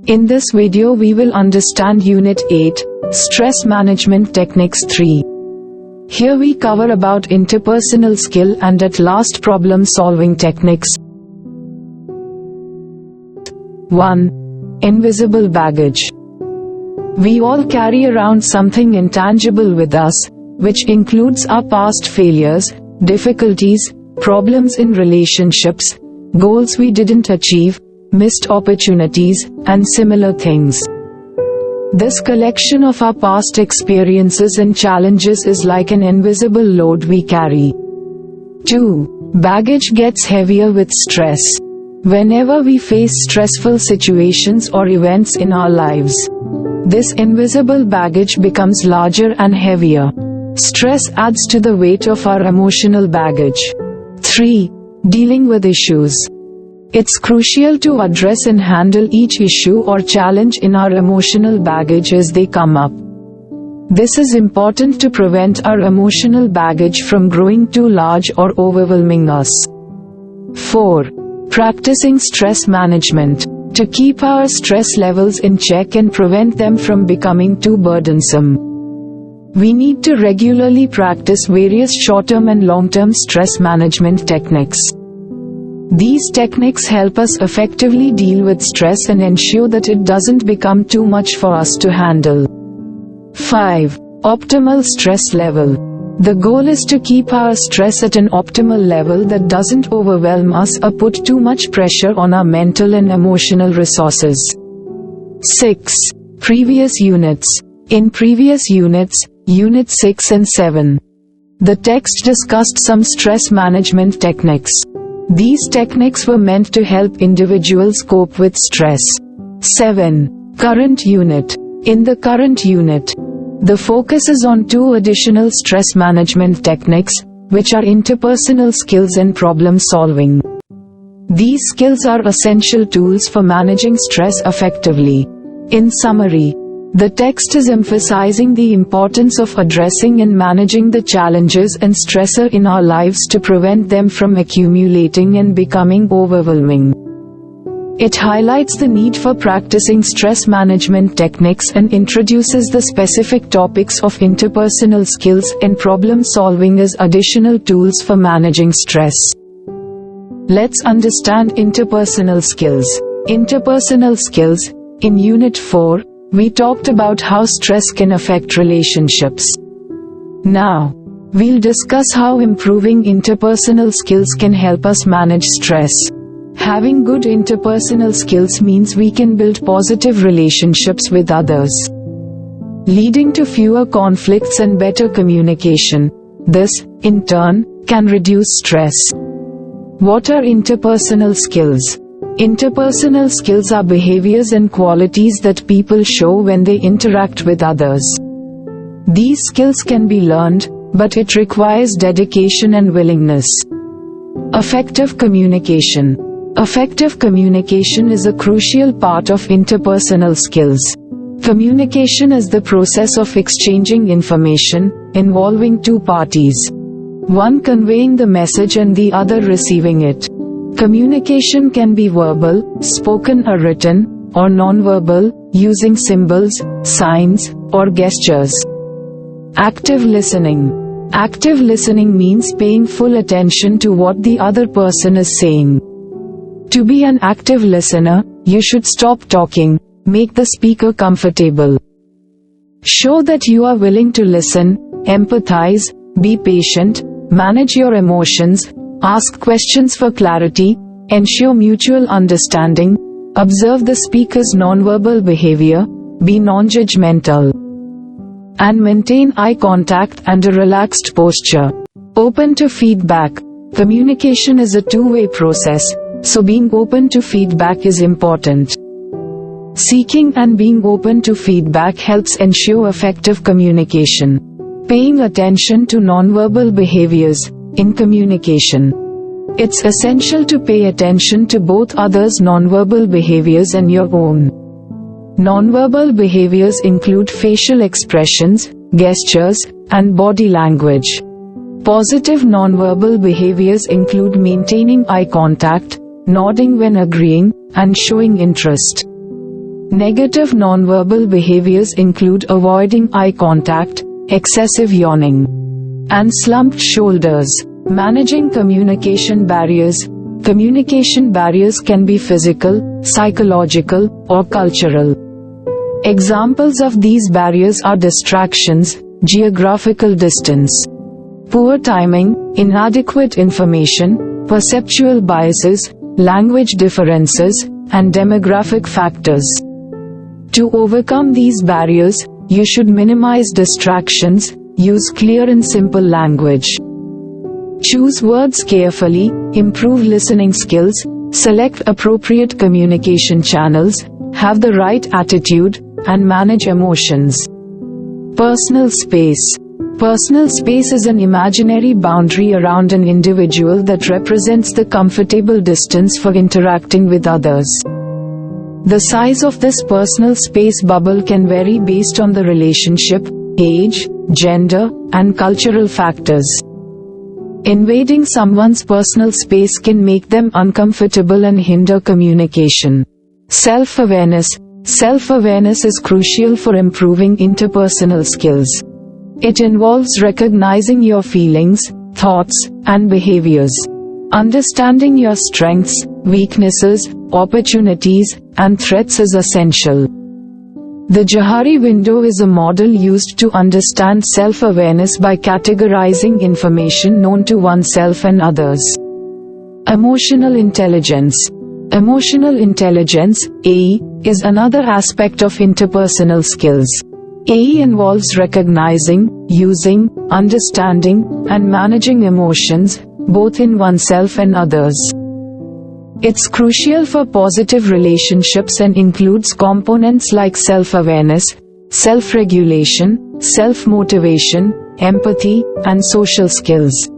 In this video we will understand Unit 8, Stress Management Techniques 3. Here we cover about interpersonal skill and at last problem-solving techniques. 1. Invisible baggage. We all carry around something intangible with us, which includes our past failures, difficulties, problems in relationships, goals we didn't achieve, missed opportunities, and similar things. This collection of our past experiences and challenges is like an invisible load we carry. 2. Baggage gets heavier with stress. Whenever we face stressful situations or events in our lives, this invisible baggage becomes larger and heavier. Stress adds to the weight of our emotional baggage. 3. Dealing with issues. It's crucial to address and handle each issue or challenge in our emotional baggage as they come up. This is important to prevent our emotional baggage from growing too large or overwhelming us. 4. Practicing stress management. To keep our stress levels in check and prevent them from becoming too burdensome, we need to regularly practice various short-term and long-term stress management techniques. These techniques help us effectively deal with stress and ensure that it doesn't become too much for us to handle. 5. Optimal stress level. The goal is to keep our stress at an optimal level that doesn't overwhelm us or put too much pressure on our mental and emotional resources. 6. Previous units. In previous units, Unit 6 and 7, the text discussed some stress management techniques. These techniques were meant to help individuals cope with stress. 7. Current unit. In the current unit, the focus is on two additional stress management techniques, which are interpersonal skills and problem solving. These skills are essential tools for managing stress effectively. In summary, the text is emphasizing the importance of addressing and managing the challenges and stressor in our lives to prevent them from accumulating and becoming overwhelming. It highlights the need for practicing stress management techniques and introduces the specific topics of interpersonal skills and problem solving as additional tools for managing stress. Let's understand interpersonal skills. Interpersonal skills. In Unit 4, we talked about how stress can affect relationships. Now, we'll discuss how improving interpersonal skills can help us manage stress. Having good interpersonal skills means we can build positive relationships with others, leading to fewer conflicts and better communication. This, in turn, can reduce stress. What are interpersonal skills? Interpersonal skills are behaviors and qualities that people show when they interact with others. These skills can be learned, but it requires dedication and willingness. Effective communication. Effective communication is a crucial part of interpersonal skills. Communication is the process of exchanging information, involving two parties, one conveying the message and the other receiving it. Communication can be verbal, spoken or written, or non-verbal, using symbols, signs, or gestures. Active listening. Active listening means paying full attention to what the other person is saying. To be an active listener, you should stop talking, make the speaker comfortable. Show that you are willing to listen, empathize, be patient, manage your emotions, ask questions for clarity, ensure mutual understanding, observe the speaker's nonverbal behavior, be non-judgmental, and maintain eye contact and a relaxed posture. Open to feedback. Communication is a two-way process, so being open to feedback is important. Seeking and being open to feedback helps ensure effective communication. Paying attention to nonverbal behaviors. In communication, it's essential to pay attention to both others' nonverbal behaviors and your own. Nonverbal behaviors include facial expressions, gestures, and body language. Positive nonverbal behaviors include maintaining eye contact, nodding when agreeing, and showing interest. Negative nonverbal behaviors include avoiding eye contact, excessive yawning, and slumped shoulders. Managing communication barriers. Communication barriers can be physical, psychological, or cultural. Examples of these barriers are distractions, geographical distance, poor timing, inadequate information, perceptual biases, language differences, and demographic factors. To overcome these barriers, you should minimize distractions, use clear and simple language, choose words carefully, improve listening skills, select appropriate communication channels, have the right attitude, and manage emotions. Personal space. Personal space is an imaginary boundary around an individual that represents the comfortable distance for interacting with others. The size of this personal space bubble can vary based on the relationship, age, gender, and cultural factors. Invading someone's personal space can make them uncomfortable and hinder communication. Self-awareness. Self-awareness is crucial for improving interpersonal skills. It involves recognizing your feelings, thoughts, and behaviors. Understanding your strengths, weaknesses, opportunities, and threats is essential. The Johari window is a model used to understand self-awareness by categorizing information known to oneself and others. Emotional intelligence. Emotional intelligence, AE, is another aspect of interpersonal skills. AE involves recognizing, using, understanding, and managing emotions, both in oneself and others. It's crucial for positive relationships and includes components like self-awareness, self-regulation, self-motivation, empathy, and social skills.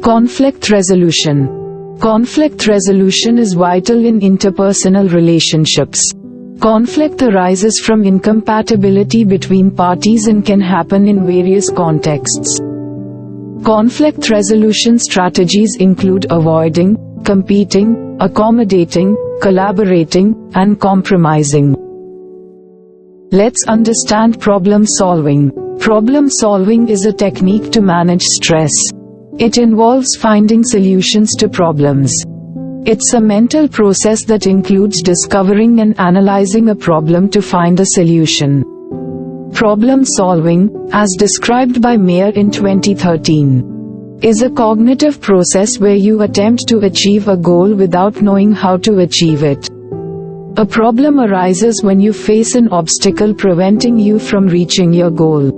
Conflict resolution. Conflict resolution is vital in interpersonal relationships. Conflict arises from incompatibility between parties and can happen in various contexts. Conflict resolution strategies include avoiding, competing, accommodating, collaborating, and compromising. Let's understand problem solving. Problem solving is a technique to manage stress. It involves finding solutions to problems. It's a mental process that includes discovering and analyzing a problem to find a solution. Problem solving, as described by Mayer in 2013, is a cognitive process where you attempt to achieve a goal without knowing how to achieve it. A problem arises when you face an obstacle preventing you from reaching your goal.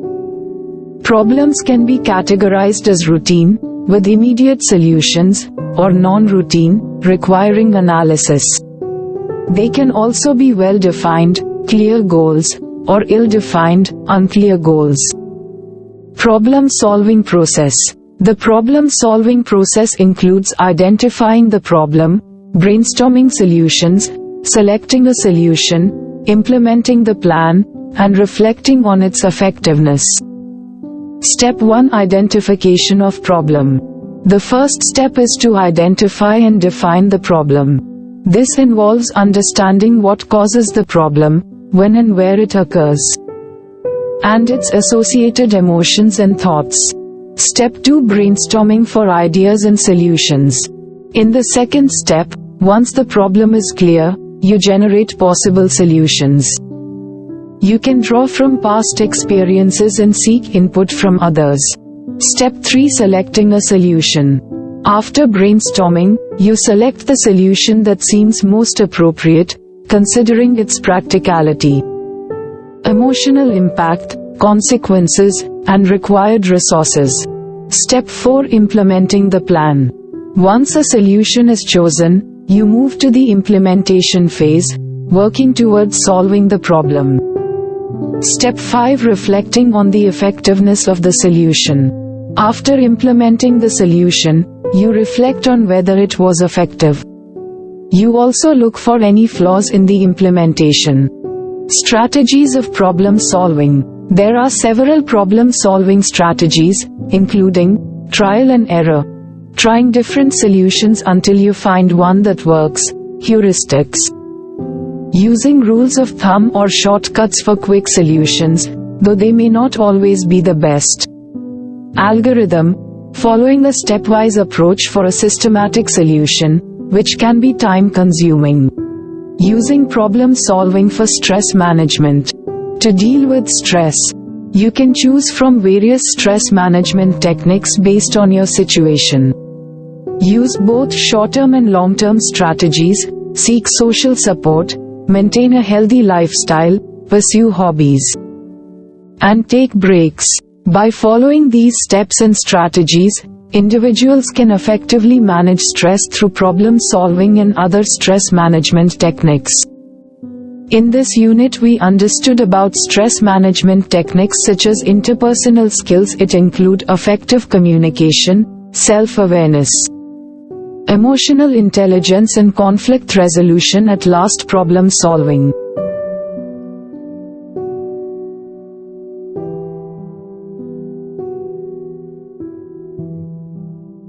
Problems can be categorized as routine, with immediate solutions, or non-routine, requiring analysis. They can also be well-defined, clear goals, or ill-defined, unclear goals. Problem-solving process. The problem-solving process includes identifying the problem, brainstorming solutions, selecting a solution, implementing the plan, and reflecting on its effectiveness. Step 1: Identification of problem. The first step is to identify and define the problem. This involves understanding what causes the problem, when and where it occurs, and its associated emotions and thoughts. Step 2: Brainstorming for ideas and solutions. In the second step, once the problem is clear, you generate possible solutions. You can draw from past experiences and seek input from others. Step 3: Selecting a solution. After brainstorming, you select the solution that seems most appropriate, considering its practicality, emotional impact, consequences, and required resources. Step 4: Implementing the plan. Once a solution is chosen, you move to the implementation phase, working towards solving the problem. Step 5: Reflecting on the effectiveness of the solution. After implementing the solution, you reflect on whether it was effective. You also look for any flaws in the implementation. Strategies of problem solving. There are several problem-solving strategies, including trial and error, trying different solutions until you find one that works, heuristics, using rules of thumb or shortcuts for quick solutions, though they may not always be the best. Algorithm, following a stepwise approach for a systematic solution, which can be time-consuming. Using problem solving for stress management. To deal with stress, you can choose from various stress management techniques based on your situation. Use both short-term and long-term strategies, seek social support, maintain a healthy lifestyle, pursue hobbies, and take breaks. By following these steps and strategies, individuals can effectively manage stress through problem solving and other stress management techniques. In this unit we understood about stress management techniques such as interpersonal skills. It include effective communication, self-awareness, emotional intelligence and conflict resolution. At last, problem solving.